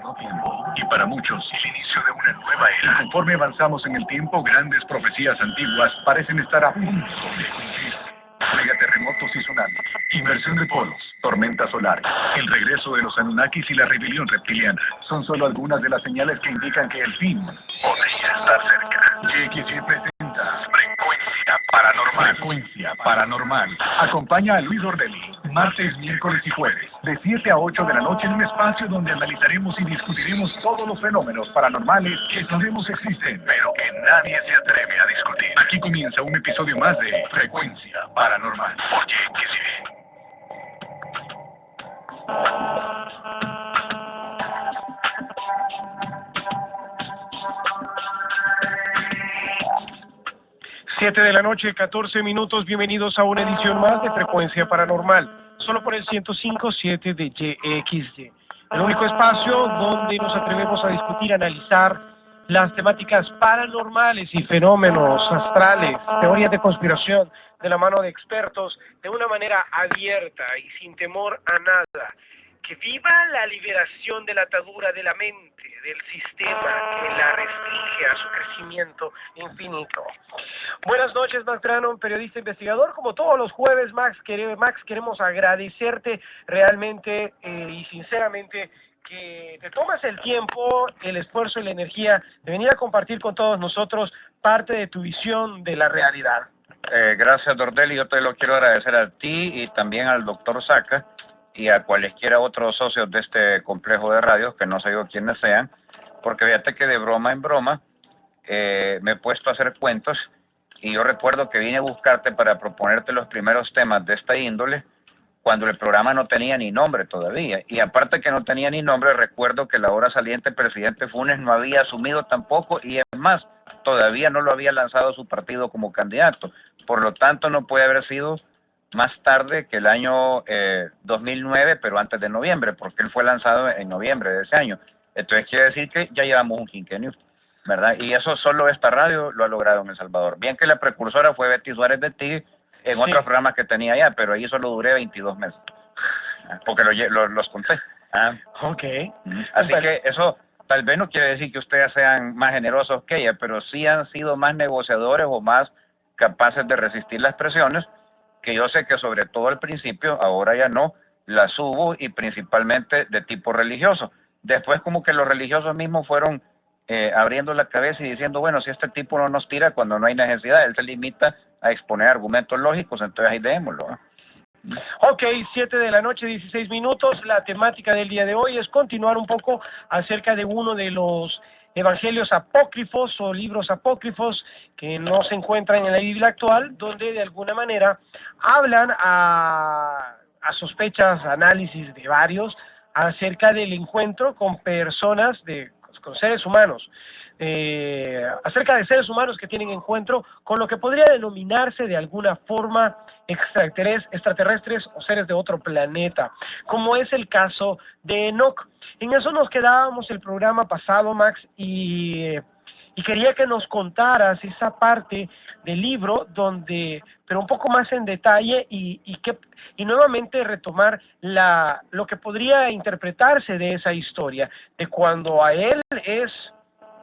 largo tiempo. Y para muchos, el inicio de una nueva era. Conforme avanzamos en el tiempo, grandes profecías antiguas parecen estar a punto de cumplirse. Megaterremotos y tsunamis, inversión de polos, tormenta solar, el regreso de los Anunnakis y la rebelión reptiliana son solo algunas de las señales que indican que el fin podría estar cerca. JXY presenta Frecuencia Paranormal. Frecuencia Paranormal. Acompaña a Luis Ordelli, martes, miércoles y jueves, de 7 a 8 de la noche en un espacio donde analizaremos y discutiremos todos los fenómenos paranormales que sabemos existen, pero que nadie se atreve a discutir. Aquí comienza un episodio más de Frecuencia Paranormal. Oye, que sí. 7 de la noche, 14 minutos, bienvenidos a una edición más de Frecuencia Paranormal, solo por el 105.7 de JXY, el único espacio donde nos atrevemos a discutir, analizar las temáticas paranormales y fenómenos astrales, teorías de conspiración, de la mano de expertos, de una manera abierta y sin temor a nada. Que viva la liberación de la atadura de la mente, del sistema que la restringe a su crecimiento infinito. Buenas noches, Max Brannon, periodista investigador. Como todos los jueves, Max, queremos agradecerte realmente y sinceramente que te tomas el tiempo, el esfuerzo y la energía de venir a compartir con todos nosotros parte de tu visión de la realidad. Gracias, Dordelli. Yo te lo quiero agradecer a ti y también al doctor Saca y a cualesquiera otros socios de este complejo de radios, que no sé yo quiénes sean, porque fíjate que de broma en broma me he puesto a hacer cuentos y yo recuerdo que vine a buscarte para proponerte los primeros temas de esta índole cuando el programa no tenía ni nombre todavía. Y aparte que no tenía ni nombre, recuerdo que la ahora saliente presidente Funes no había asumido tampoco, y es más, todavía no lo había lanzado su partido como candidato. Por lo tanto, no puede haber sido más tarde que el año 2009, pero antes de noviembre, porque él fue lanzado en noviembre de ese año. Entonces quiere decir que ya llevamos un quinquenio, ¿verdad? Y eso solo esta radio lo ha logrado en El Salvador. Bien que la precursora fue Betty Suárez de Ti en otros programas que tenía allá, pero ahí solo duré 22 meses, porque los conté. Ok. Así que eso tal vez no quiere decir que ustedes sean más generosos que ella, pero sí han sido más negociadores o más capaces de resistir las presiones, que yo sé que sobre todo al principio, ahora ya no, las hubo, y principalmente de tipo religioso. Después como que los religiosos mismos fueron abriendo la cabeza y diciendo, bueno, si este tipo no nos tira cuando no hay necesidad, él se limita a exponer argumentos lógicos, entonces ahí démoslo. Ok, 7 de la noche, 16 minutos. La temática del día de hoy es continuar un poco acerca de uno de los evangelios apócrifos o libros apócrifos que no se encuentran en la Biblia actual, donde de alguna manera hablan a sospechas, análisis de varios, acerca del encuentro con personas, con seres humanos, acerca de seres humanos que tienen encuentro con lo que podría denominarse de alguna forma extraterrestres o seres de otro planeta, como es el caso de Enoch. En eso nos quedábamos el programa pasado, Max, y quería que nos contaras esa parte del libro donde, pero un poco más en detalle y nuevamente retomar lo que podría interpretarse de esa historia, de cuando a él es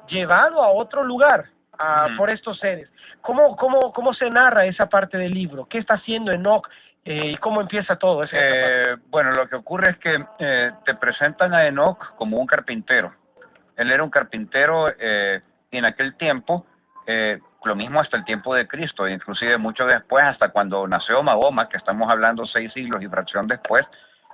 llevado a otro lugar por estos seres. ¿Cómo se narra esa parte del libro? ¿Qué está haciendo Enoch? ¿Y cómo empieza todo eso? Bueno, lo que ocurre es que te presentan a Enoch como un carpintero. Él era un carpintero y en aquel tiempo, lo mismo hasta el tiempo de Cristo, inclusive mucho después, hasta cuando nació Mahoma, que estamos hablando 6 siglos y fracción después,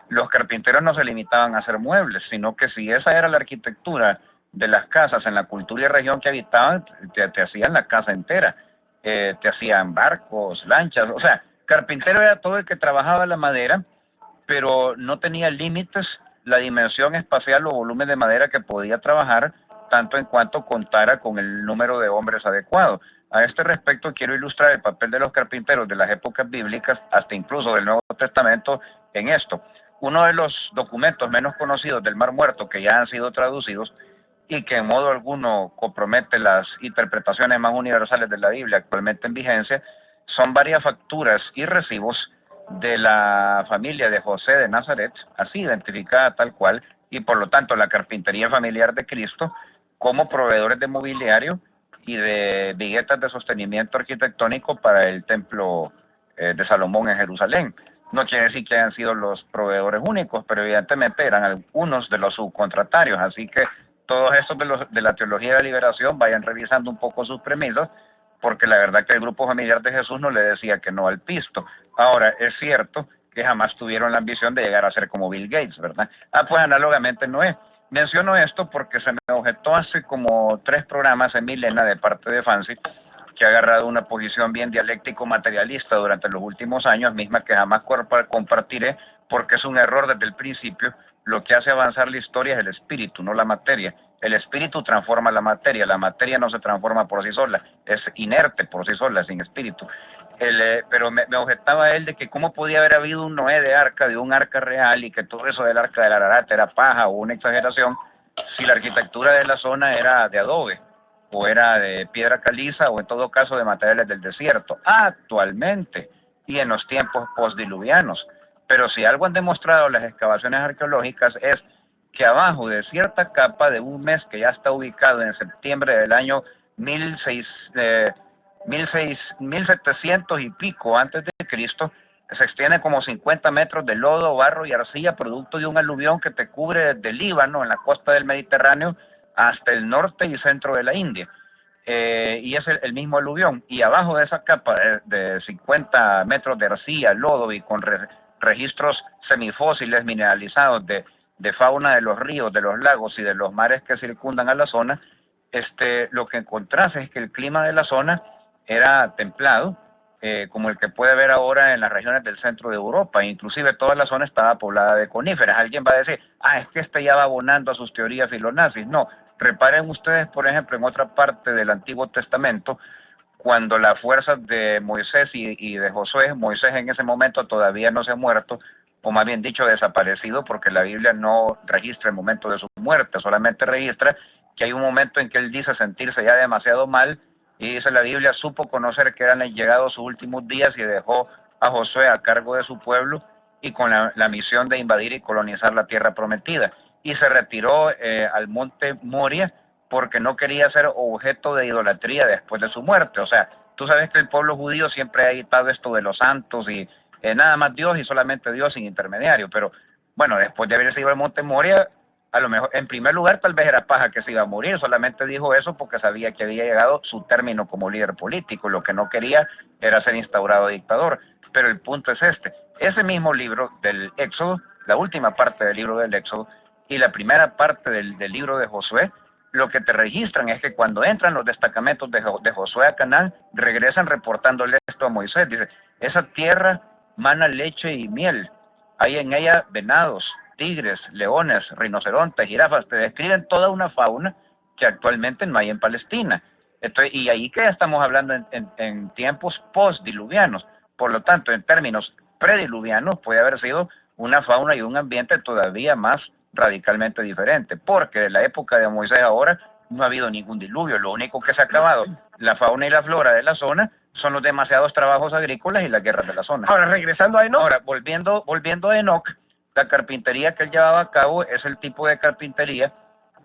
los carpinteros no se limitaban a hacer muebles, sino que si esa era la arquitectura de las casas en la cultura y región que habitaban, te hacían la casa entera, te hacían barcos, lanchas, o sea, carpintero era todo el que trabajaba la madera, pero no tenía límites la dimensión espacial o volumen de madera que podía trabajar, tanto en cuanto contara con el número de hombres adecuado. A este respecto quiero ilustrar el papel de los carpinteros de las épocas bíblicas, hasta incluso del Nuevo Testamento, en esto. Uno de los documentos menos conocidos del Mar Muerto, que ya han sido traducidos y que en modo alguno compromete las interpretaciones más universales de la Biblia actualmente en vigencia, son varias facturas y recibos de la familia de José de Nazaret, así identificada tal cual, y por lo tanto la carpintería familiar de Cristo como proveedores de mobiliario y de viguetas de sostenimiento arquitectónico para el templo de Salomón en Jerusalén. No quiere decir que hayan sido los proveedores únicos, pero evidentemente eran algunos de los subcontratarios, así que todos estos de la teología de la liberación vayan revisando un poco sus premisas, porque la verdad que el grupo familiar de Jesús no le decía que no al pisto. Ahora, es cierto que jamás tuvieron la ambición de llegar a ser como Bill Gates, ¿verdad? Pues análogamente no es. Menciono esto porque se me objetó hace como 3 programas en Milena de parte de Fancy, que ha agarrado una posición bien dialéctico-materialista durante los últimos años, misma que jamás compartiré, porque es un error desde el principio. Lo que hace avanzar la historia es el espíritu, no la materia. El espíritu transforma la materia no se transforma por sí sola, es inerte por sí sola, sin espíritu. Pero me objetaba él de que cómo podía haber habido un Noé de un arca real, y que todo eso del arca del Ararat era paja o una exageración, si la arquitectura de la zona era de adobe, o era de piedra caliza, o en todo caso de materiales del desierto, actualmente y en los tiempos postdiluvianos. Pero si algo han demostrado las excavaciones arqueológicas es que abajo de cierta capa de un mes que ya está ubicado en septiembre del año 1700 y pico antes de Cristo, se extiende como 50 metros de lodo, barro y arcilla, producto de un aluvión que te cubre desde Líbano, en la costa del Mediterráneo, hasta el norte y centro de la India. Y es el mismo aluvión. Y abajo de esa capa de 50 metros de arcilla, lodo y con registros semifósiles mineralizados de fauna de los ríos, de los lagos y de los mares que circundan a la zona, lo que encontrás es que el clima de la zona era templado, como el que puede ver ahora en las regiones del centro de Europa. Inclusive toda la zona estaba poblada de coníferas. Alguien va a decir, es que ya va abonando a sus teorías filonazis. No, reparen ustedes, por ejemplo, en otra parte del Antiguo Testamento, cuando las fuerzas de Moisés y de Josué, Moisés en ese momento todavía no se ha muerto, o más bien dicho desaparecido, porque la Biblia no registra el momento de su muerte, solamente registra que hay un momento en que él dice sentirse ya demasiado mal, y dice la Biblia, supo conocer que eran llegados sus últimos días y dejó a Josué a cargo de su pueblo y con la misión de invadir y colonizar la tierra prometida. Y se retiró al monte Moria porque no quería ser objeto de idolatría después de su muerte. O sea, tú sabes que el pueblo judío siempre ha editado esto de los santos y nada más Dios y solamente Dios sin intermediario. Pero bueno, después de haberse ido al monte Moria, a lo mejor, en primer lugar, tal vez era paja que se iba a morir, solamente dijo eso porque sabía que había llegado su término como líder político. Lo que no quería era ser instaurado dictador. Pero el punto es ese mismo libro del Éxodo, la última parte del libro del Éxodo y la primera parte del libro de Josué, lo que te registran es que cuando entran los destacamentos de Josué a Canaán, regresan reportándole esto a Moisés. Dice, esa tierra mana leche y miel, hay en ella venados, tigres, leones, rinocerontes, jirafas, te describen toda una fauna que actualmente no hay en Palestina. Entonces, y ahí que estamos hablando en tiempos postdiluvianos. Por lo tanto, en términos prediluvianos puede haber sido una fauna y un ambiente todavía más radicalmente diferente, porque de la época de Moisés ahora no ha habido ningún diluvio. Lo único que se ha acabado, la fauna y la flora de la zona, son los demasiados trabajos agrícolas y las guerras de la zona. Ahora, regresando a Enoch. Ahora, volviendo a Enoch, la carpintería que él llevaba a cabo es el tipo de carpintería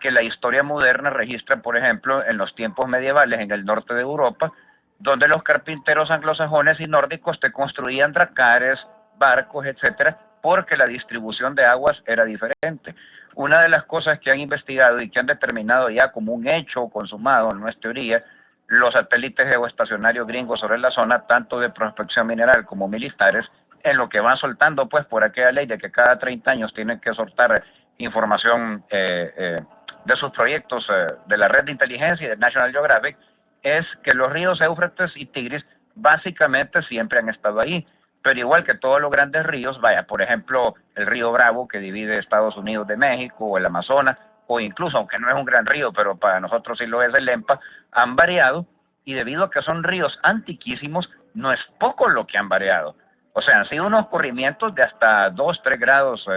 que la historia moderna registra, por ejemplo, en los tiempos medievales en el norte de Europa, donde los carpinteros anglosajones y nórdicos te construían dracares, barcos, etcétera, porque la distribución de aguas era diferente. Una de las cosas que han investigado y que han determinado ya como un hecho consumado, no es teoría, los satélites geoestacionarios gringos sobre la zona, tanto de prospección mineral como militares, en lo que van soltando pues por aquella ley de que cada 30 años tienen que soltar información de sus proyectos de la red de inteligencia y de National Geographic, es que los ríos Éufrates y Tigris básicamente siempre han estado ahí. Pero igual que todos los grandes ríos, por ejemplo, el río Bravo que divide Estados Unidos de México, o el Amazonas, o incluso, aunque no es un gran río, pero para nosotros sí lo es el Lempa, han variado, y debido a que son ríos antiquísimos, no es poco lo que han variado. O sea, han sido unos corrimientos de hasta 2-3 grados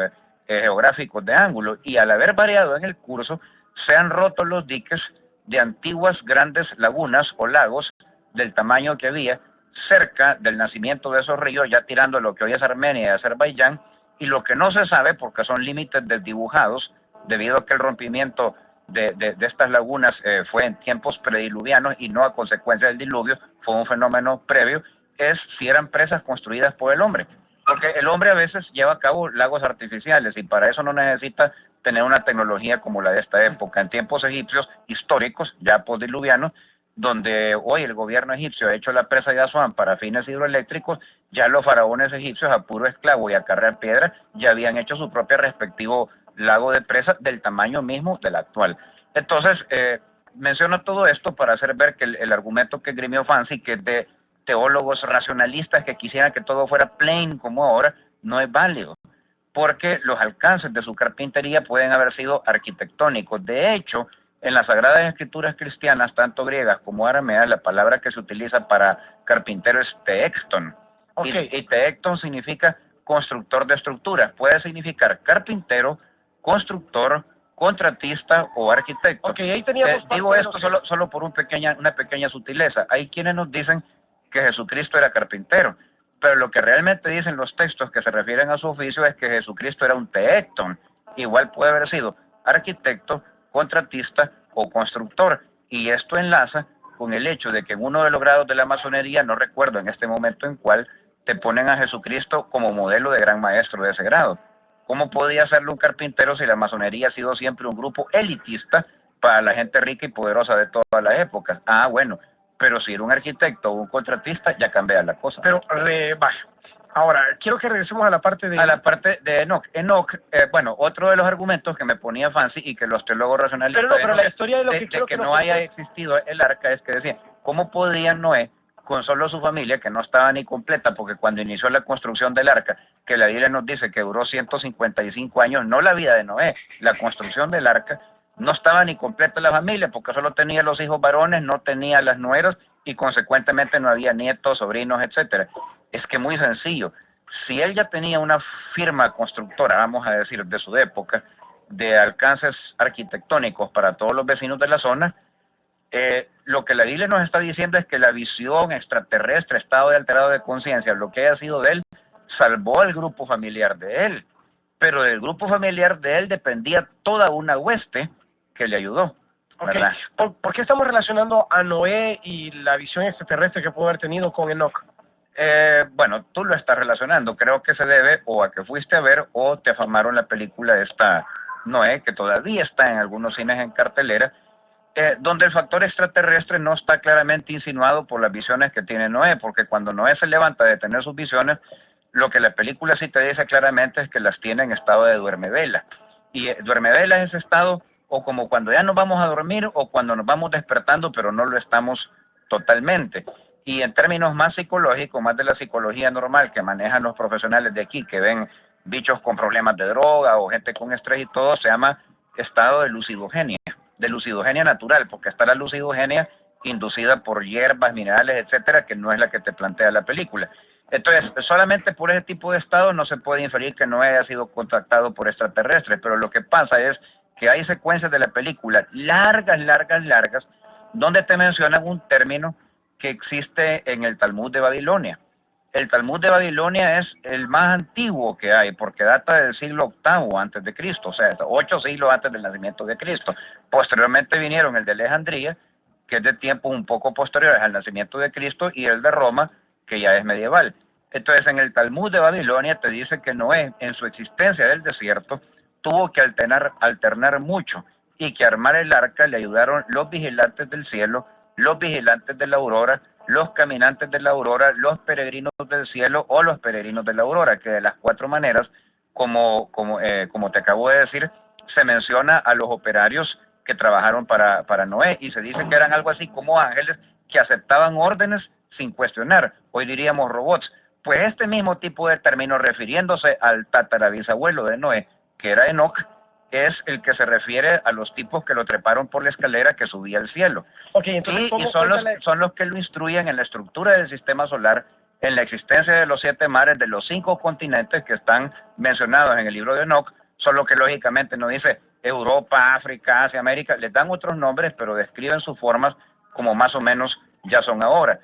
geográficos de ángulo, y al haber variado en el curso, se han roto los diques de antiguas grandes lagunas o lagos del tamaño que había cerca del nacimiento de esos ríos, ya tirando lo que hoy es Armenia y Azerbaiyán, y lo que no se sabe, porque son límites desdibujados debido a que el rompimiento de estas lagunas fue en tiempos prediluvianos y no a consecuencia del diluvio, fue un fenómeno previo, es si eran presas construidas por el hombre. Porque el hombre a veces lleva a cabo lagos artificiales y para eso no necesita tener una tecnología como la de esta época. En tiempos egipcios históricos, ya postdiluvianos, donde hoy el gobierno egipcio ha hecho la presa de Asuán para fines hidroeléctricos, ya los faraones egipcios a puro esclavo y a cargar piedra ya habían hecho su propio respectivo lago de presa del tamaño mismo del actual. Entonces, menciono todo esto para hacer ver que el argumento que esgrimió Fancy, que es de teólogos racionalistas que quisieran que todo fuera plain como ahora, no es válido, porque los alcances de su carpintería pueden haber sido arquitectónicos. De hecho, en las Sagradas Escrituras cristianas, tanto griegas como arameas, la palabra que se utiliza para carpintero es teecton. Okay. Y teecton significa constructor de estructuras. Puede significar carpintero, constructor, contratista o arquitecto. Ok, ahí teníamos... Digo esto solo por una pequeña sutileza. Hay quienes nos dicen que Jesucristo era carpintero, pero lo que realmente dicen los textos que se refieren a su oficio es que Jesucristo era un teecton. Igual puede haber sido arquitecto, contratista o constructor, y esto enlaza con el hecho de que en uno de los grados de la masonería, no recuerdo en este momento en cuál, te ponen a Jesucristo como modelo de gran maestro de ese grado. ¿Cómo podía serlo un carpintero si la masonería ha sido siempre un grupo elitista para la gente rica y poderosa de todas las épocas? Ah, bueno, pero si era un arquitecto o un contratista, ya cambia la cosa. Pero, vaya. Ahora, quiero que regresemos a la parte de... A la parte de Enoch. Enoch, bueno, otro de los argumentos que me ponía Fancy y que los teólogos racionalistas... Pero la historia de lo que quiero que no haya existido el arca es que decían, ¿cómo podía Noé, con solo su familia, que no estaba ni completa, porque cuando inició la construcción del arca, que la Biblia nos dice que duró 155 años, no la vida de Noé, la construcción del arca, no estaba ni completa la familia, porque solo tenía los hijos varones, no tenía las nueras, y consecuentemente no había nietos, sobrinos, etcétera. Es que muy sencillo, si él ya tenía una firma constructora, vamos a decir, de su época, de alcances arquitectónicos para todos los vecinos de la zona, lo que la Biblia nos está diciendo es que la visión extraterrestre, estado de alterado de conciencia, lo que haya sido de él, salvó al grupo familiar de él, pero del grupo familiar de él dependía toda una hueste que le ayudó. Okay. ¿Por qué estamos relacionando a Noé y la visión extraterrestre que pudo haber tenido con Enoch? Bueno, tú lo estás relacionando, creo que se debe o a que fuiste a ver o te afamaron la película esta Noé, que todavía está en algunos cines en cartelera, donde el factor extraterrestre no está claramente insinuado por las visiones que tiene Noé, porque cuando Noé se levanta de tener sus visiones, lo que la película sí te dice claramente es que las tiene en estado de duermevela, y duermevela es ese estado o como cuando ya nos vamos a dormir o cuando nos vamos despertando pero no lo estamos totalmente. Y en términos más psicológicos, más de la psicología normal que manejan los profesionales de aquí, que ven bichos con problemas de droga o gente con estrés y todo, se llama estado de lucidogenia natural, porque está la lucidogenia inducida por hierbas, minerales, etcétera, que no es la que te plantea la película. Entonces, solamente por ese tipo de estado no se puede inferir que no haya sido contactado por extraterrestres, pero lo que pasa es que hay secuencias de la película largas, donde te mencionan un término que existe en el Talmud de Babilonia. El Talmud de Babilonia es el más antiguo que hay, porque data del siglo VIII antes de Cristo, o sea, 8 siglos antes del nacimiento de Cristo. Posteriormente vinieron el de Alejandría, que es de tiempos un poco posteriores al nacimiento de Cristo, y el de Roma, que ya es medieval. Entonces, en el Talmud de Babilonia te dice que Noé, en su existencia del desierto, tuvo que alternar mucho, y que a armar el arca le ayudaron los vigilantes del cielo, los vigilantes de la aurora, los caminantes de la aurora, los peregrinos del cielo o los peregrinos de la aurora, que de las 4 maneras, como te acabo de decir, se menciona a los operarios que trabajaron para Noé, y se dice que eran algo así como ángeles que aceptaban órdenes sin cuestionar, hoy diríamos robots. Pues este mismo tipo de término, refiriéndose al tatarabisabuelo de Noé, que era Enoch, es el que se refiere a los tipos que lo treparon por la escalera que subía al cielo. Okay, entonces, y son los que lo instruyen en la estructura del sistema solar, en la existencia de los 7 mares, de los 5 continentes que están mencionados en el libro de Enoch, solo que lógicamente no dice Europa, África, Asia, América, les dan otros nombres, pero describen sus formas como más o menos ya son ahora.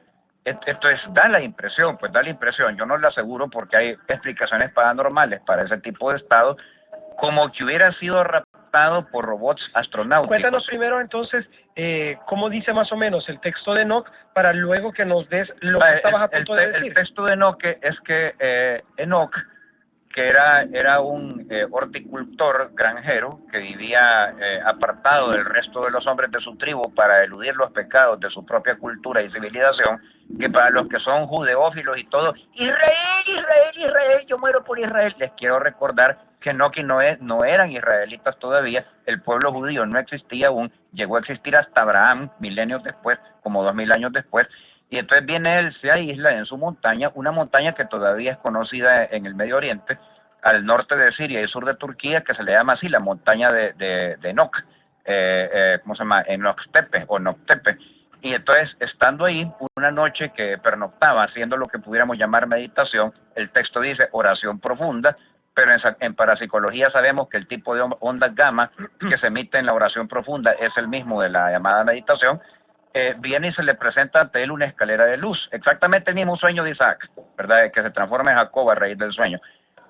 Esto da la impresión, yo no lo aseguro porque hay explicaciones paranormales para ese tipo de estado, como que hubiera sido raptado pilotado por robots astronáuticos. Cuéntanos primero entonces cómo dice más o menos el texto de Enoch para luego que nos des lo que estabas a punto de decir. El texto de Enoch es que Enoch, que era un horticultor granjero que vivía apartado del resto de los hombres de su tribu para eludir los pecados de su propia cultura y civilización, que para los que son judeófilos y todo, Israel, Israel, Israel, yo muero por Israel, les quiero recordar que Enoch y Noé no eran israelitas todavía, el pueblo judío no existía aún, llegó a existir hasta Abraham, milenios después, como 2000 años después, y entonces viene él, se aísla en su montaña, una montaña que todavía es conocida en el Medio Oriente, al norte de Siria y sur de Turquía, que se le llama así la montaña de Enoch, ¿cómo se llama? Enoch Tepe o Noctepe. Y entonces, estando ahí, una noche que pernoctaba, haciendo lo que pudiéramos llamar meditación, el texto dice oración profunda, pero en parapsicología sabemos que el tipo de ondas gamma que se emite en la oración profunda es el mismo de la llamada meditación. Viene y se le presenta ante él una escalera de luz, exactamente el mismo sueño de Isaac, ¿verdad? Que se transforma en Jacob a raíz del sueño.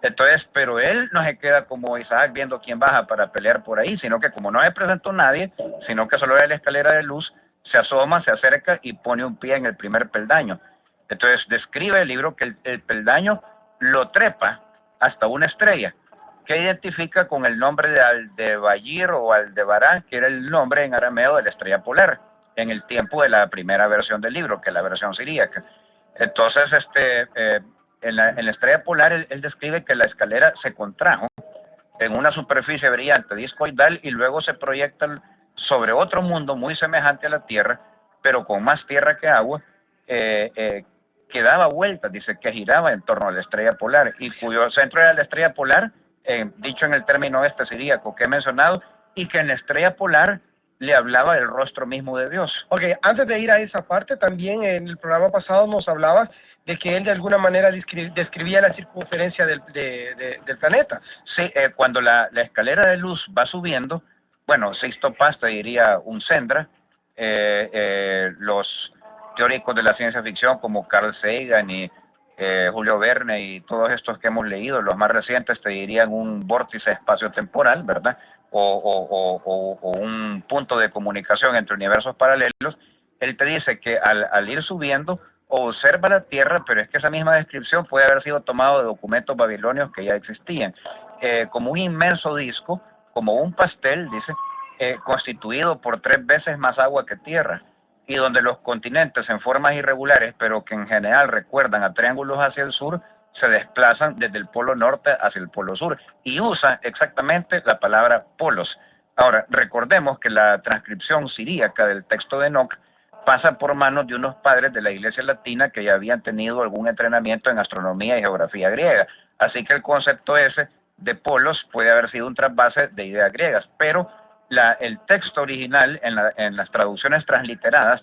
Entonces, pero él no se queda como Isaac viendo quién baja para pelear por ahí, sino que como no se presentó nadie, sino que solo ve la escalera de luz, se asoma, se acerca y pone un pie en el primer peldaño. Entonces describe el libro que el peldaño lo trepa hasta una estrella, que identifica con el nombre de Aldebayir o Aldebarán, que era el nombre en arameo de la estrella polar, en el tiempo de la primera versión del libro, que es la versión siríaca. Entonces, en la estrella polar, él describe que la escalera se contrajo en una superficie brillante discoidal y luego se proyecta sobre otro mundo muy semejante a la Tierra, pero con más tierra que agua, que daba vueltas, dice que giraba en torno a la estrella polar y cuyo centro era la estrella polar, dicho en el término siríaco que he mencionado, y que en la estrella polar le hablaba el rostro mismo de Dios. Ok, antes de ir a esa parte, también en el programa pasado nos hablabas de que él de alguna manera describía la circunferencia del planeta. Sí, cuando la escalera de luz va subiendo, bueno, Sixto Paz te diría un Sendra, los teóricos de la ciencia ficción como Carl Sagan y Julio Verne y todos estos que hemos leído, los más recientes te dirían un vórtice espacio-temporal, ¿verdad? O un punto de comunicación entre universos paralelos. Él te dice que al ir subiendo observa la Tierra, pero es que esa misma descripción puede haber sido tomado de documentos babilonios que ya existían, como un inmenso disco, como un pastel, dice, constituido por 3 veces más agua que tierra, y donde los continentes en formas irregulares, pero que en general recuerdan a triángulos hacia el sur, se desplazan desde el polo norte hacia el polo sur, y usa exactamente la palabra polos. Ahora, recordemos que la transcripción siríaca del texto de Enoch pasa por manos de unos padres de la Iglesia Latina que ya habían tenido algún entrenamiento en astronomía y geografía griega. Así que el concepto ese de polos puede haber sido un trasvase de ideas griegas, pero el texto original en las traducciones transliteradas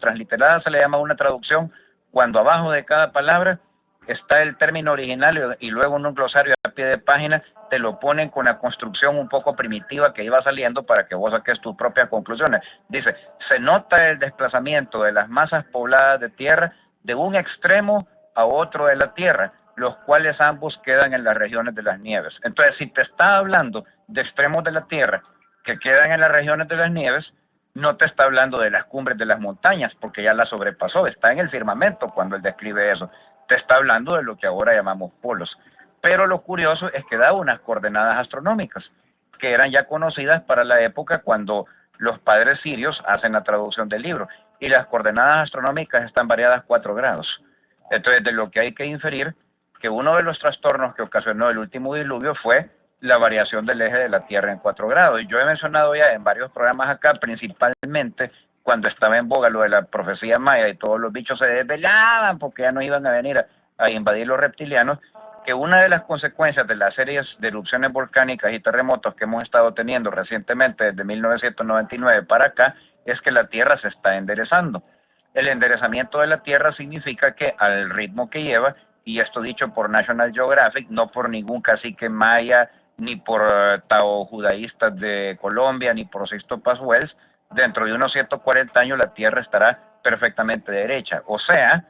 se le llama una traducción cuando abajo de cada palabra está el término original y luego en un glosario a pie de página te lo ponen con la construcción un poco primitiva que iba saliendo para que vos saques tus propias conclusiones. Dice, se nota el desplazamiento de las masas pobladas de tierra de un extremo a otro de la tierra, los cuales ambos quedan en las regiones de las nieves. Entonces, si te está hablando de extremos de la tierra que quedan en las regiones de las nieves, no te está hablando de las cumbres de las montañas, porque ya la sobrepasó, está en el firmamento cuando él describe eso. Te está hablando de lo que ahora llamamos polos. Pero lo curioso es que da unas coordenadas astronómicas, que eran ya conocidas para la época cuando los padres sirios hacen la traducción del libro, y las coordenadas astronómicas están variadas 4 grados. Entonces, de lo que hay que inferir, que uno de los trastornos que ocasionó el último diluvio fue la variación del eje de la Tierra en 4 grados. Y yo he mencionado ya en varios programas acá, principalmente cuando estaba en boga lo de la profecía maya y todos los bichos se desvelaban porque ya no iban a venir a invadir los reptilianos, que una de las consecuencias de las series de erupciones volcánicas y terremotos que hemos estado teniendo recientemente desde 1999 para acá es que la Tierra se está enderezando. El enderezamiento de la Tierra significa que al ritmo que lleva, y esto dicho por National Geographic, no por ningún cacique maya, ni por taojudaístas de Colombia, ni por Sixto Paz Wells, dentro de unos 140 años la Tierra estará perfectamente derecha, o sea,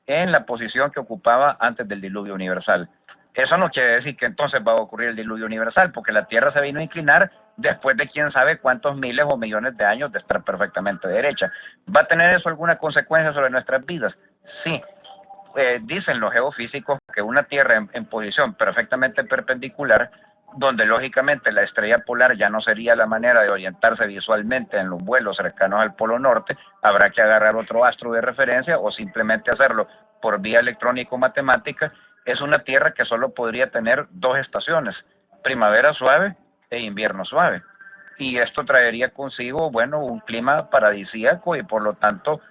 en la posición que ocupaba antes del diluvio universal. Eso no quiere decir que entonces va a ocurrir el diluvio universal, porque la Tierra se vino a inclinar después de quién sabe cuántos miles o millones de años de estar perfectamente derecha. ¿Va a tener eso alguna consecuencia sobre nuestras vidas? Sí. Dicen los geofísicos que una Tierra en posición perfectamente perpendicular, donde lógicamente la estrella polar ya no sería la manera de orientarse visualmente en los vuelos cercanos al Polo Norte, habrá que agarrar otro astro de referencia o simplemente hacerlo por vía electrónico-matemática. Es una Tierra que solo podría tener dos estaciones, primavera suave e invierno suave. Y esto traería consigo, bueno, un clima paradisíaco y por lo tanto,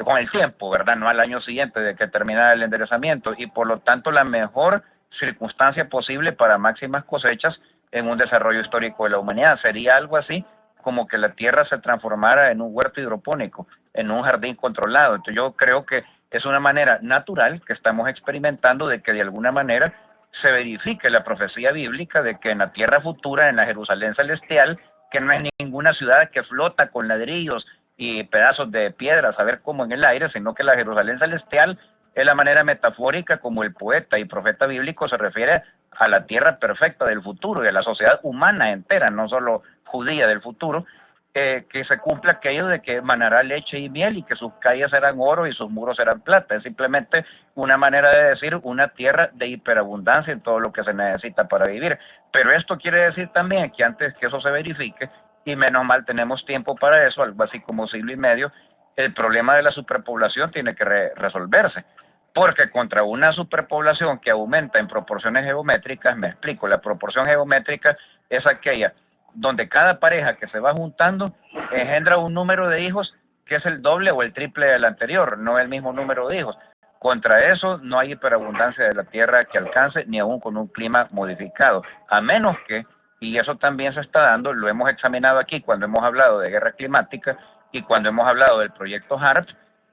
con el tiempo, ¿verdad? No al año siguiente de que terminara el enderezamiento, y por lo tanto la mejor circunstancia posible para máximas cosechas en un desarrollo histórico de la humanidad. Sería algo así como que la tierra se transformara en un huerto hidropónico, en un jardín controlado. Entonces yo creo que es una manera natural que estamos experimentando de que de alguna manera se verifique la profecía bíblica de que en la tierra futura, en la Jerusalén celestial, que no es ninguna ciudad que flota con ladrillos y pedazos de piedra, a ver cómo en el aire, sino que la Jerusalén celestial es la manera metafórica como el poeta y profeta bíblico se refiere a la tierra perfecta del futuro y a la sociedad humana entera, no solo judía del futuro, que se cumpla aquello de que manará leche y miel y que sus calles serán oro y sus muros serán plata. Es simplemente una manera de decir una tierra de hiperabundancia en todo lo que se necesita para vivir. Pero esto quiere decir también que antes que eso se verifique, y menos mal tenemos tiempo para eso, algo así como siglo y medio, el problema de la superpoblación tiene que resolverse. Porque contra una superpoblación que aumenta en proporciones geométricas, me explico, la proporción geométrica es aquella donde cada pareja que se va juntando engendra un número de hijos que es el doble o el triple del anterior, no el mismo número de hijos. Contra eso no hay hiperabundancia de la tierra que alcance, ni aún con un clima modificado, a menos que, y eso también se está dando, lo hemos examinado aquí cuando hemos hablado de guerra climática y cuando hemos hablado del proyecto HARP,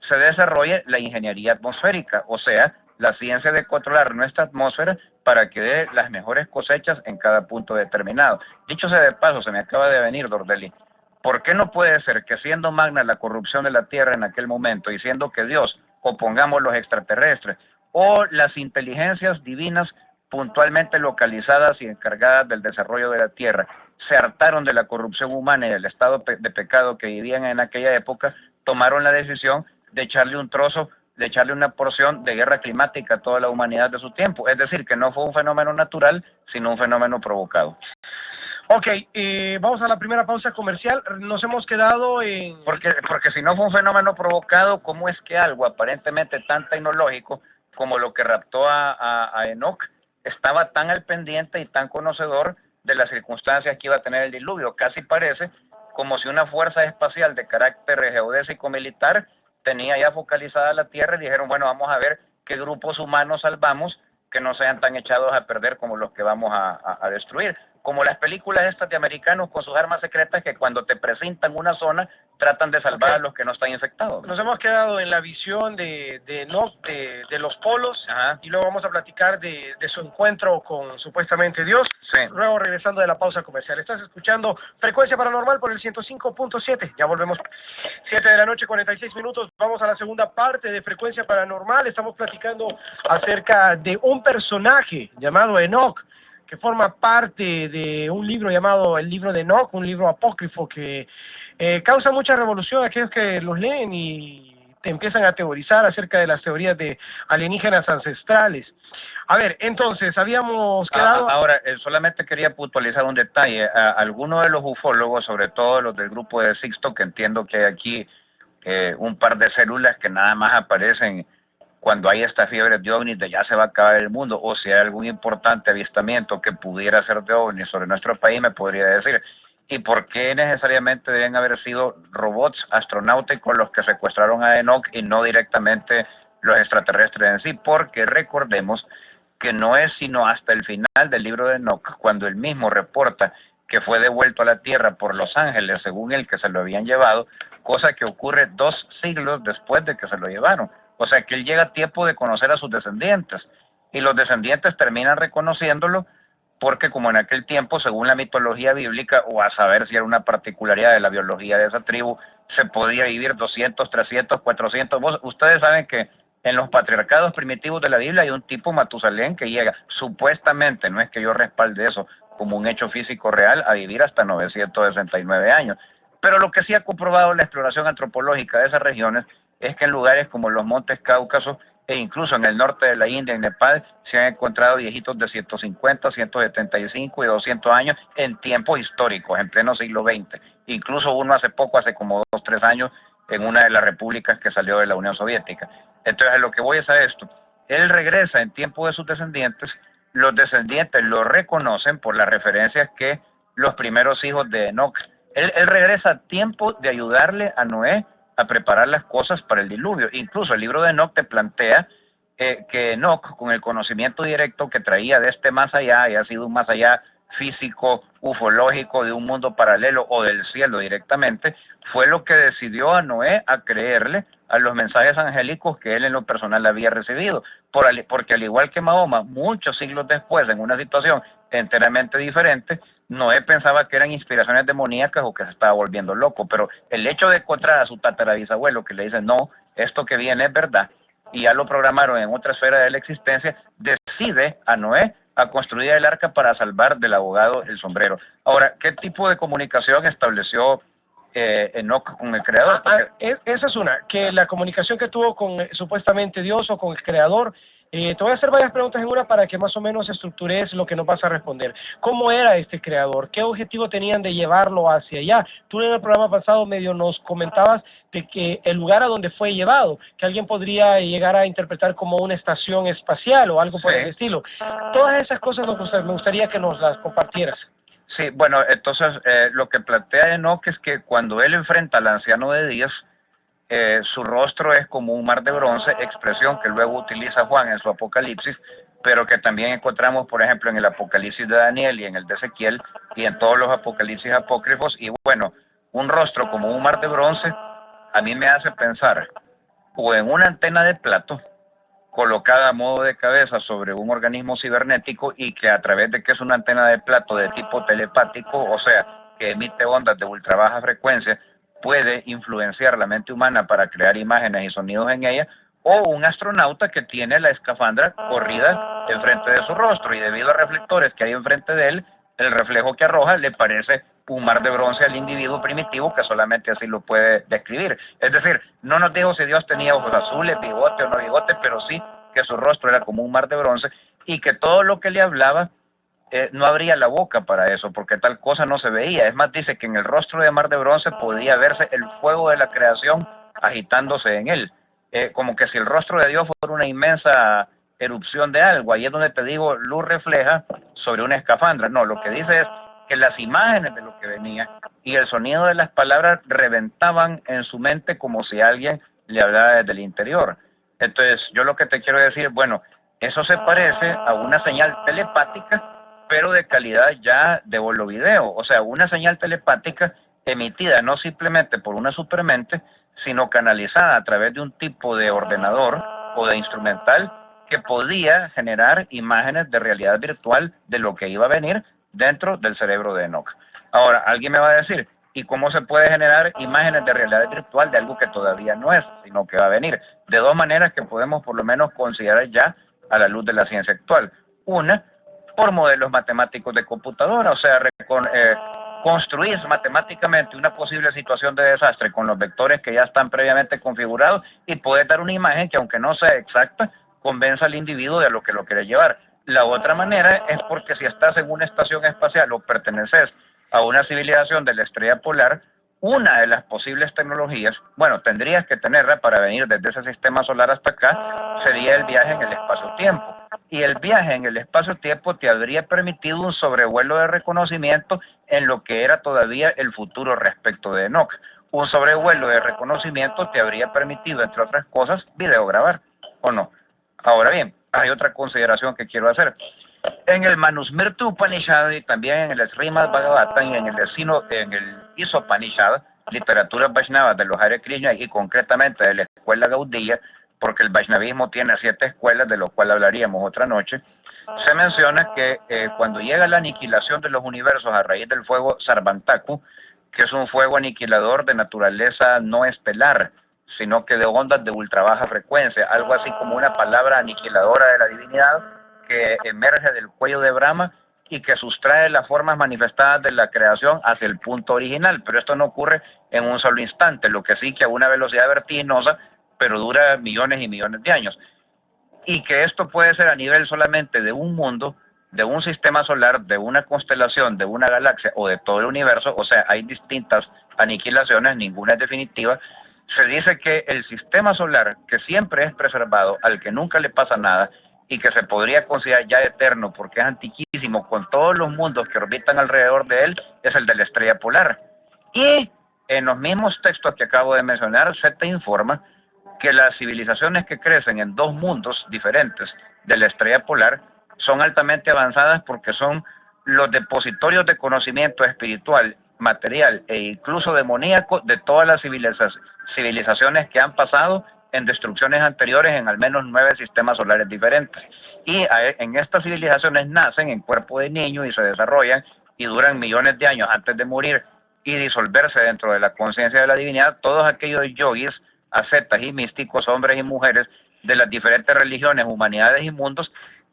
se desarrolle la ingeniería atmosférica, o sea, la ciencia de controlar nuestra atmósfera para que dé las mejores cosechas en cada punto determinado. Dicho sea de paso, se me acaba de venir, Dordelí, ¿por qué no puede ser que siendo magna la corrupción de la Tierra en aquel momento y siendo que Dios, o pongamos los extraterrestres, o las inteligencias divinas puntualmente localizadas y encargadas del desarrollo de la Tierra, se hartaron de la corrupción humana y del estado de pecado que vivían en aquella época, tomaron la decisión de echarle un trozo, de echarle una porción de guerra climática a toda la humanidad de su tiempo? Es decir, que no fue un fenómeno natural, sino un fenómeno provocado. Ok, vamos a la primera pausa comercial. Nos hemos quedado en... Porque si no fue un fenómeno provocado, ¿cómo es que algo aparentemente tan tecnológico como lo que raptó a Enoch estaba tan al pendiente y tan conocedor de las circunstancias que iba a tener el diluvio? Casi parece como si una fuerza espacial de carácter geodésico militar tenía ya focalizada la Tierra y dijeron, bueno, vamos a ver qué grupos humanos salvamos que no sean tan echados a perder como los que vamos a destruir. Como las películas estas de americanos con sus armas secretas que cuando te presentan una zona tratan de salvar a los que no están infectados. Nos hemos quedado en la visión de los polos. Ajá. Y luego vamos a platicar de su encuentro con supuestamente Dios. Sí. Luego regresando de la pausa comercial. Estás escuchando Frecuencia Paranormal por el 105.7. Ya volvemos. 7 de la noche, 46 minutos. Vamos a la segunda parte de Frecuencia Paranormal. Estamos platicando acerca de un personaje llamado Enoch, que forma parte de un libro llamado el libro de Enoch, un libro apócrifo que causa mucha revolución a aquellos que los leen y te empiezan a teorizar acerca de las teorías de alienígenas ancestrales. A ver, entonces, habíamos quedado... Ahora, solamente quería puntualizar un detalle. Algunos de los ufólogos, sobre todo los del grupo de Sixto, que entiendo que hay aquí un par de células que nada más aparecen cuando hay esta fiebre de ovnis de ya se va a acabar el mundo, o si hay algún importante avistamiento que pudiera ser de ovnis sobre nuestro país, me podría decir, ¿y por qué necesariamente deben haber sido robots astronáuticos los que secuestraron a Enoch y no directamente los extraterrestres en sí? Porque recordemos que no es sino hasta el final del libro de Enoch, cuando él mismo reporta que fue devuelto a la Tierra por los ángeles, según él, que se lo habían llevado, cosa que ocurre 2 siglos después de que se lo llevaron. O sea que él llega a tiempo de conocer a sus descendientes y los descendientes terminan reconociéndolo porque como en aquel tiempo, según la mitología bíblica, o a saber si era una particularidad de la biología de esa tribu, se podía vivir 200, 300, 400. Ustedes saben que en los patriarcados primitivos de la Biblia hay un tipo Matusalén que llega, supuestamente, no es que yo respalde eso, como un hecho físico real a vivir hasta 969 años. Pero lo que sí ha comprobado la exploración antropológica de esas regiones es que en lugares como los Montes Cáucasos e incluso en el norte de la India, en Nepal, se han encontrado viejitos de 150, 175 y 200 años en tiempos históricos, en pleno siglo XX. Incluso uno hace poco, hace como 2 o 3 años, en una de las repúblicas que salió de la Unión Soviética. Entonces, a lo que voy es a esto. Él regresa en tiempo de sus descendientes, los descendientes lo reconocen por las referencias que los primeros hijos de Enoc. Él regresa a tiempo de ayudarle a Noé a preparar las cosas para el diluvio. Incluso el libro de Enoc te plantea que Enoc, con el conocimiento directo que traía de este más allá, y ha sido un más allá físico, ufológico, de un mundo paralelo o del cielo directamente, fue lo que decidió a Noé a creerle a los mensajes angélicos que él en lo personal había recibido, porque al igual que Mahoma, muchos siglos después, en una situación enteramente diferente, Noé pensaba que eran inspiraciones demoníacas o que se estaba volviendo loco, pero el hecho de encontrar a su tatarabisabuelo que le dice, no, esto que viene es verdad, y ya lo programaron en otra esfera de la existencia, decide a Noé a construir el arca para salvar del abogado el sombrero. Ahora, ¿qué tipo de comunicación estableció Enoc con el Creador? Esa es una, que la comunicación que tuvo con supuestamente Dios o con el Creador. Te voy a hacer varias preguntas en una para que más o menos estructures lo que nos vas a responder. ¿Cómo era este creador? ¿Qué objetivo tenían de llevarlo hacia allá? Tú en el programa pasado medio nos comentabas de que el lugar a donde fue llevado, que alguien podría llegar a interpretar como una estación espacial o algo por el estilo. Todas esas cosas me gustaría que nos las compartieras. Sí, bueno, entonces lo que plantea Enoc es que cuando él enfrenta al anciano de Días, su rostro es como un mar de bronce, expresión que luego utiliza Juan en su Apocalipsis, pero que también encontramos, por ejemplo, en el Apocalipsis de Daniel y en el de Ezequiel y en todos los Apocalipsis apócrifos. Y bueno, un rostro como un mar de bronce a mí me hace pensar o en una antena de plato colocada a modo de cabeza sobre un organismo cibernético y que a través de que es una antena de plato de tipo telepático, o sea, que emite ondas de ultra baja frecuencia, puede influenciar la mente humana para crear imágenes y sonidos en ella, o un astronauta que tiene la escafandra corrida enfrente de su rostro y debido a reflectores que hay enfrente de él, el reflejo que arroja le parece un mar de bronce al individuo primitivo que solamente así lo puede describir. Es decir, no nos dijo si Dios tenía ojos azules, bigote o no bigote, pero sí que su rostro era como un mar de bronce y que todo lo que le hablaba no abría la boca para eso, porque tal cosa no se veía. Es más, dice que en el rostro de mar de bronce podía verse el fuego de la creación agitándose en él, como que si el rostro de Dios fuera una inmensa erupción de algo. Ahí es donde te digo, luz refleja sobre una escafandra. No, lo que dice es que las imágenes de lo que venía y el sonido de las palabras reventaban en su mente como si alguien le hablara desde el interior. Entonces, yo lo que te quiero decir, bueno, eso se parece a una señal telepática, pero de calidad ya de bolo video, o sea, una señal telepática emitida no simplemente por una supermente, sino canalizada a través de un tipo de ordenador o de instrumental que podía generar imágenes de realidad virtual de lo que iba a venir dentro del cerebro de Enoc. Ahora, alguien me va a decir, ¿y cómo se puede generar imágenes de realidad virtual de algo que todavía no es, sino que va a venir? De dos maneras que podemos por lo menos considerar ya a la luz de la ciencia actual. Una, por modelos matemáticos de computadora, o sea, construir matemáticamente una posible situación de desastre con los vectores que ya están previamente configurados y poder dar una imagen que, aunque no sea exacta, convenza al individuo de a lo que lo quiere llevar. La otra manera es porque si estás en una estación espacial o perteneces a una civilización de la estrella polar, una de las posibles tecnologías, bueno, tendrías que tenerla para venir desde ese sistema solar hasta acá, sería el viaje en el espacio-tiempo. Y el viaje en el espacio-tiempo te habría permitido un sobrevuelo de reconocimiento en lo que era todavía el futuro respecto de Enoc. Un sobrevuelo de reconocimiento te habría permitido, entre otras cosas, videograbar, ¿o no? Ahora bien, hay otra consideración que quiero hacer. En el Manusmriti Upanishad y también en el Srimad Bhagavatam y en el Isopanishad, literatura Vaishnava de los Hare Krishna y concretamente de la escuela Gaudiya, porque el Vaishnavismo tiene 7 escuelas, de lo cual hablaríamos otra noche, se menciona que cuando llega la aniquilación de los universos a raíz del fuego Sarvantaku, que es un fuego aniquilador de naturaleza no estelar, sino que de ondas de ultra baja frecuencia, algo así como una palabra aniquiladora de la divinidad que emerge del cuello de Brahma y que sustrae las formas manifestadas de la creación hacia el punto original, pero esto no ocurre en un solo instante, lo que sí que a una velocidad vertiginosa, pero dura millones y millones de años. Y que esto puede ser a nivel solamente de un mundo, de un sistema solar, de una constelación, de una galaxia o de todo el universo, o sea, hay distintas aniquilaciones, ninguna es definitiva. Se dice que el sistema solar, que siempre es preservado, al que nunca le pasa nada, y que se podría considerar ya eterno porque es antiquísimo con todos los mundos que orbitan alrededor de él, es el de la estrella polar. Y en los mismos textos que acabo de mencionar se te informa que las civilizaciones que crecen en dos mundos diferentes de la estrella polar son altamente avanzadas porque son los depositorios de conocimiento espiritual, material e incluso demoníaco de todas las civilizaciones que han pasado en destrucciones anteriores en al menos 9 sistemas solares diferentes. Y en estas civilizaciones nacen en cuerpo de niño y se desarrollan y duran millones de años antes de morir y disolverse dentro de la conciencia de la divinidad todos aquellos yogis, ascetas y místicos, hombres y mujeres de las diferentes religiones, humanidades y mundos,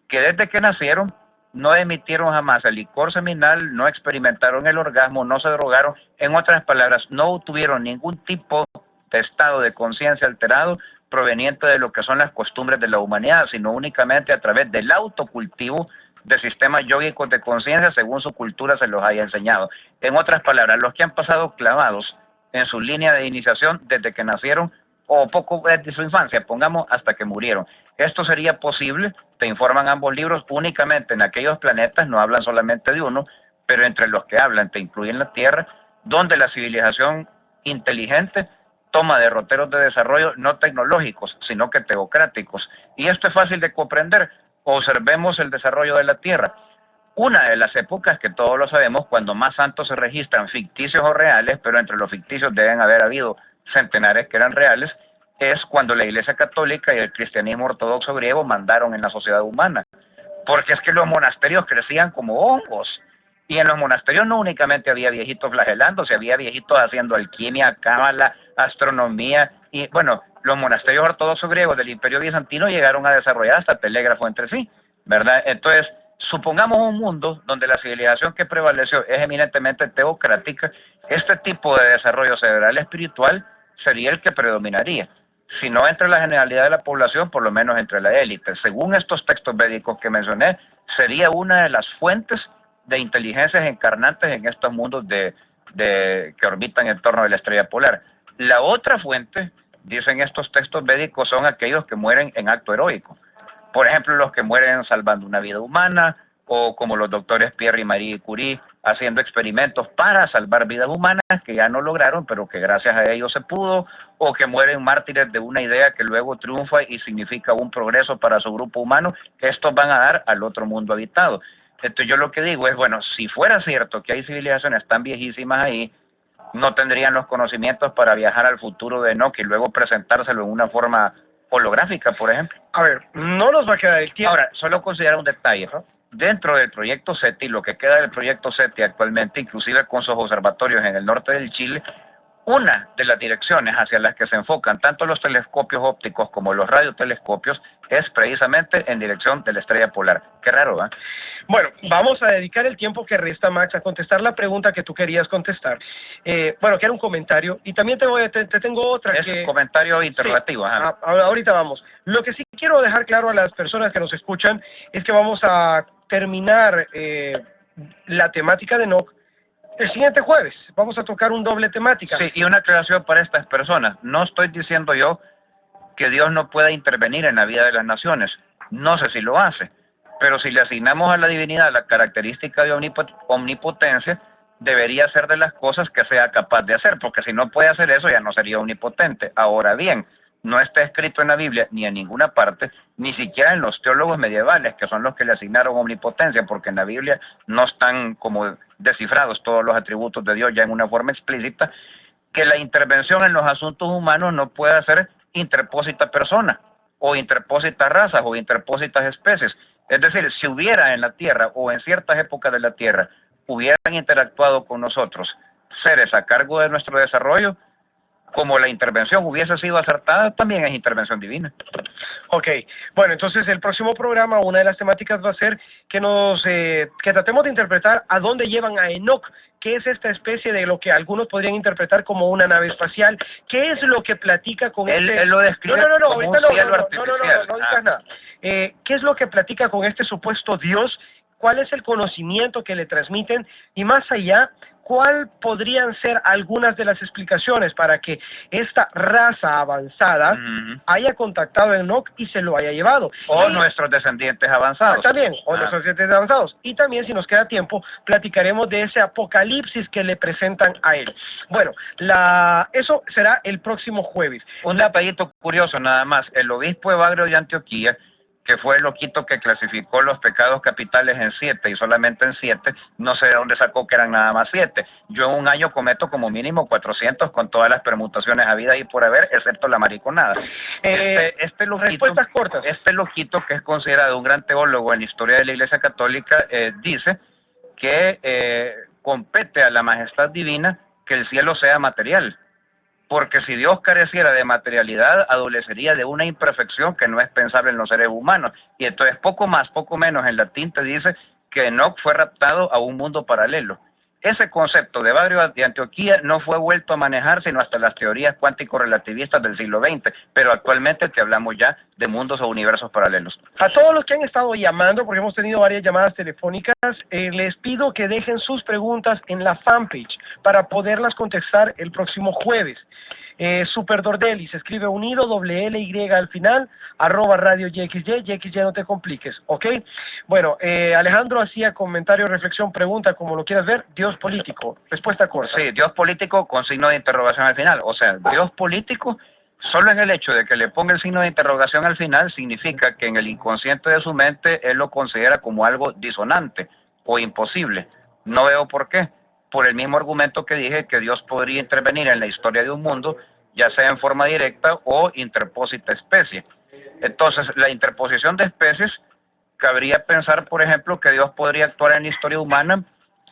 que desde que nacieron no emitieron jamás el licor seminal, no experimentaron el orgasmo, no se drogaron, en otras palabras, no tuvieron ningún tipo de estado de conciencia alterado proveniente de lo que son las costumbres de la humanidad, sino únicamente a través del autocultivo de sistemas yógicos de conciencia según su cultura se los haya enseñado. En otras palabras, los que han pasado clavados en su línea de iniciación desde que nacieron o poco de su infancia, pongamos hasta que murieron. Esto sería posible, te informan ambos libros, únicamente en aquellos planetas, no hablan solamente de uno, pero entre los que hablan te incluyen la Tierra, donde la civilización inteligente toma derroteros de desarrollo no tecnológicos, sino que teocráticos. Y esto es fácil de comprender. Observemos el desarrollo de la Tierra. Una de las épocas que todos lo sabemos, cuando más santos se registran, ficticios o reales, pero entre los ficticios deben haber habido centenares que eran reales, es cuando la Iglesia Católica y el cristianismo ortodoxo griego mandaron en la sociedad humana. Porque es que los monasterios crecían como hongos. Y en los monasterios no únicamente había viejitos flagelándose, había viejitos haciendo alquimia, cábala, astronomía. Y bueno, los monasterios ortodoxos griegos del Imperio Bizantino llegaron a desarrollar hasta telégrafo entre sí, ¿verdad? Entonces, supongamos un mundo donde la civilización que prevaleció es eminentemente teocrática, este tipo de desarrollo cerebral espiritual sería el que predominaría. Si no entre la generalidad de la población, por lo menos entre la élite. Según estos textos védicos que mencioné, sería una de las fuentes de inteligencias encarnantes en estos mundos que orbitan en torno de la estrella polar. La otra fuente, dicen estos textos védicos, son aquellos que mueren en acto heroico. Por ejemplo, los que mueren salvando una vida humana, o como los doctores Pierre y Marie Curie, haciendo experimentos para salvar vidas humanas que ya no lograron, pero que gracias a ellos se pudo, o que mueren mártires de una idea que luego triunfa y significa un progreso para su grupo humano, que estos van a dar al otro mundo habitado. Entonces yo lo que digo es, bueno, si fuera cierto que hay civilizaciones tan viejísimas ahí, no tendrían los conocimientos para viajar al futuro de Enoch y luego presentárselo en una forma holográfica, por ejemplo. A ver, no nos va a quedar el tiempo. Ahora, solo considerar un detalle. Dentro del proyecto SETI, lo que queda del proyecto SETI actualmente, inclusive con sus observatorios en el norte del Chile, una de las direcciones hacia las que se enfocan tanto los telescopios ópticos como los radiotelescopios es precisamente en dirección de la estrella polar. Qué raro, ¿eh? Bueno, vamos a dedicar el tiempo que resta, Max, a contestar la pregunta que tú querías contestar. Bueno, que era un comentario, y también te tengo otra. Es un comentario interrogativo. Sí, ahorita vamos. Lo que sí quiero dejar claro a las personas que nos escuchan es que vamos a terminar la temática de Enoch el siguiente jueves. Vamos a tocar un doble temática. Sí, y una aclaración para estas personas. No estoy diciendo yo que Dios no pueda intervenir en la vida de las naciones. No sé si lo hace. Pero si le asignamos a la divinidad la característica de omnipotencia, debería ser de las cosas que sea capaz de hacer, porque si no puede hacer eso ya no sería omnipotente. Ahora bien, no está escrito en la Biblia ni en ninguna parte, ni siquiera en los teólogos medievales, que son los que le asignaron omnipotencia, porque en la Biblia no están como descifrados todos los atributos de Dios ya en una forma explícita, que la intervención en los asuntos humanos no puede ser interpósita persona, o interpósitas razas, o interpósitas especies. Es decir, si hubiera en la Tierra, o en ciertas épocas de la Tierra, hubieran interactuado con nosotros seres a cargo de nuestro desarrollo, como la intervención hubiese sido acertada, también es intervención divina. Ok, bueno, entonces el próximo programa, una de las temáticas va a ser que tratemos de interpretar a dónde llevan a Enoch, qué es esta especie de lo que algunos podrían interpretar como una nave espacial, qué es lo que platica con Él lo describe como un cielo artificial. No digas nada. ¿Qué es lo que platica con este supuesto Dios? ¿Cuál es el conocimiento que le transmiten? Y más allá, ¿cuál podrían ser algunas de las explicaciones para que esta raza avanzada haya contactado a Enoch y se lo haya llevado? O nuestros descendientes avanzados. También, o nuestros descendientes avanzados. Y también, si nos queda tiempo, platicaremos de ese apocalipsis que le presentan a él. Bueno, eso será el próximo jueves. Un detallito curioso nada más. El obispo Evagrio de Antioquía, que fue el loquito que clasificó los pecados capitales en 7 y solamente en 7, no sé de dónde sacó que eran nada más 7. Yo en un año cometo como mínimo 400 con todas las permutaciones habidas y por haber, excepto la mariconada. Este loquito, respuestas cortas. Este loquito, que es considerado un gran teólogo en la historia de la Iglesia Católica, dice que compete a la majestad divina que el cielo sea material. Porque si Dios careciera de materialidad, adolecería de una imperfección que no es pensable en los seres humanos. Y entonces poco más, poco menos en latín te dice que Enoch fue raptado a un mundo paralelo. Ese concepto de Evagrio de Antioquía no fue vuelto a manejar sino hasta las teorías cuántico-relativistas del siglo XX, pero actualmente te hablamos ya de mundos o universos paralelos. A todos los que han estado llamando, porque hemos tenido varias llamadas telefónicas, les pido que dejen sus preguntas en la fanpage para poderlas contestar el próximo jueves. Super Dordelli se escribe unido, ~L-Y al final, @radio YXY, no te compliques, ¿ok? Bueno, Alejandro hacía comentario, reflexión, pregunta, como lo quieras ver. Dios político, respuesta corta. Sí, Dios político con signo de interrogación al final. O sea, Dios político, solo en el hecho de que le ponga el signo de interrogación al final, significa que en el inconsciente de su mente él lo considera como algo disonante o imposible. No veo por qué. Por el mismo argumento que dije, que Dios podría intervenir en la historia de un mundo, ya sea en forma directa o interpósita especie. Entonces, la interposición de especies, cabría pensar, por ejemplo, que Dios podría actuar en la historia humana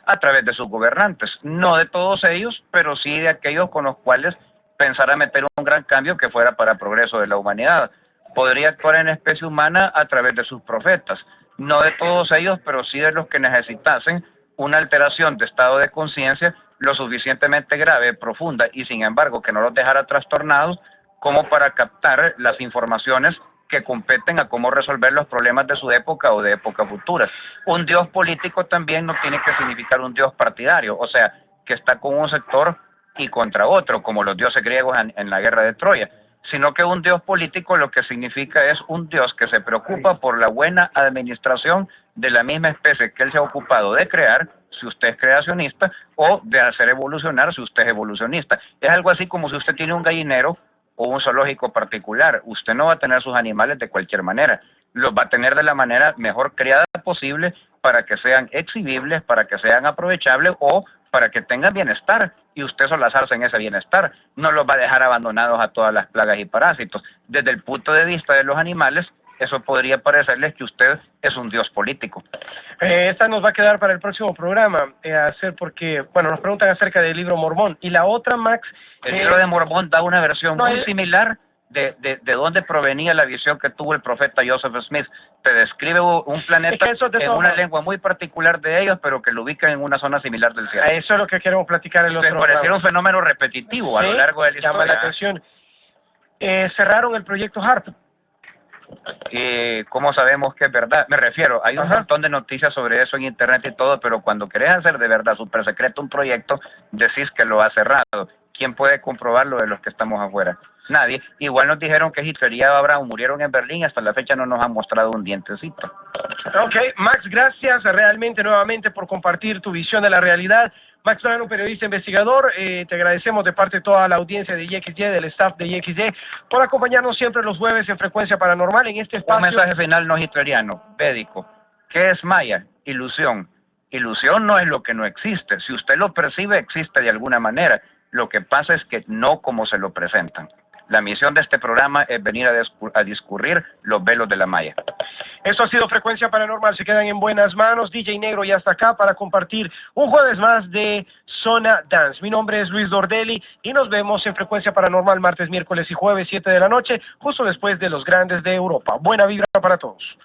a través de sus gobernantes, no de todos ellos, pero sí de aquellos con los cuales pensara meter un gran cambio que fuera para progreso de la humanidad. Podría actuar en la especie humana a través de sus profetas, no de todos ellos, pero sí de los que necesitasen una alteración de estado de conciencia lo suficientemente grave, profunda, y sin embargo que no los dejara trastornados como para captar las informaciones que competen a cómo resolver los problemas de su época o de épocas futuras. Un Dios político también no tiene que significar un Dios partidario, o sea, que está con un sector y contra otro, como los dioses griegos en la guerra de Troya, sino que un Dios político lo que significa es un Dios que se preocupa por la buena administración de la misma especie que él se ha ocupado de crear, si usted es creacionista, o de hacer evolucionar si usted es evolucionista. Es algo así como si usted tiene un gallinero o un zoológico particular. Usted no va a tener sus animales de cualquier manera, los va a tener de la manera mejor creada posible para que sean exhibibles, para que sean aprovechables o para que tengan bienestar, y usted solazarse en ese bienestar. No los va a dejar abandonados a todas las plagas y parásitos. Desde el punto de vista de los animales, eso podría parecerles que usted es un Dios político. Esta nos va a quedar para el próximo programa, porque, bueno, nos preguntan acerca del libro Mormón. Y la otra, Max... El libro de Mormón da una versión muy similar de dónde provenía la visión que tuvo el profeta Joseph Smith. Te describe un planeta en una lengua muy particular de ellos, pero que lo ubica en una zona similar del cielo. Eso es lo que queremos platicar en los programas. Pareciera un fenómeno repetitivo a lo largo de la historia. Llama la atención. Cerraron el proyecto HARP. ¿Cómo sabemos que es verdad? Me refiero, hay un montón de noticias sobre eso en internet y todo, pero cuando querés hacer de verdad súper secreto un proyecto, decís que lo ha cerrado. ¿Quién puede comprobarlo de los que estamos afuera? Nadie. Igual nos dijeron que Hitler y Abraham murieron en Berlín, hasta la fecha no nos han mostrado un dientecito. Ok, Max, gracias realmente nuevamente por compartir tu visión de la realidad. Max Lano, periodista investigador, te agradecemos de parte de toda la audiencia de YXY, del staff de YXY, por acompañarnos siempre los jueves en Frecuencia Paranormal en este espacio. Un mensaje final no hitleriano, védico. ¿Qué es Maya? Ilusión. Ilusión no es lo que no existe. Si usted lo percibe, existe de alguna manera. Lo que pasa es que no como se lo presentan. La misión de este programa es venir a discurrir los velos de la malla. Esto ha sido Frecuencia Paranormal. Se quedan en buenas manos. DJ Negro ya está acá para compartir un jueves más de Zona Dance. Mi nombre es Luis Dordelli y nos vemos en Frecuencia Paranormal martes, miércoles y jueves 7 de la noche, justo después de los grandes de Europa. Buena vibra para todos.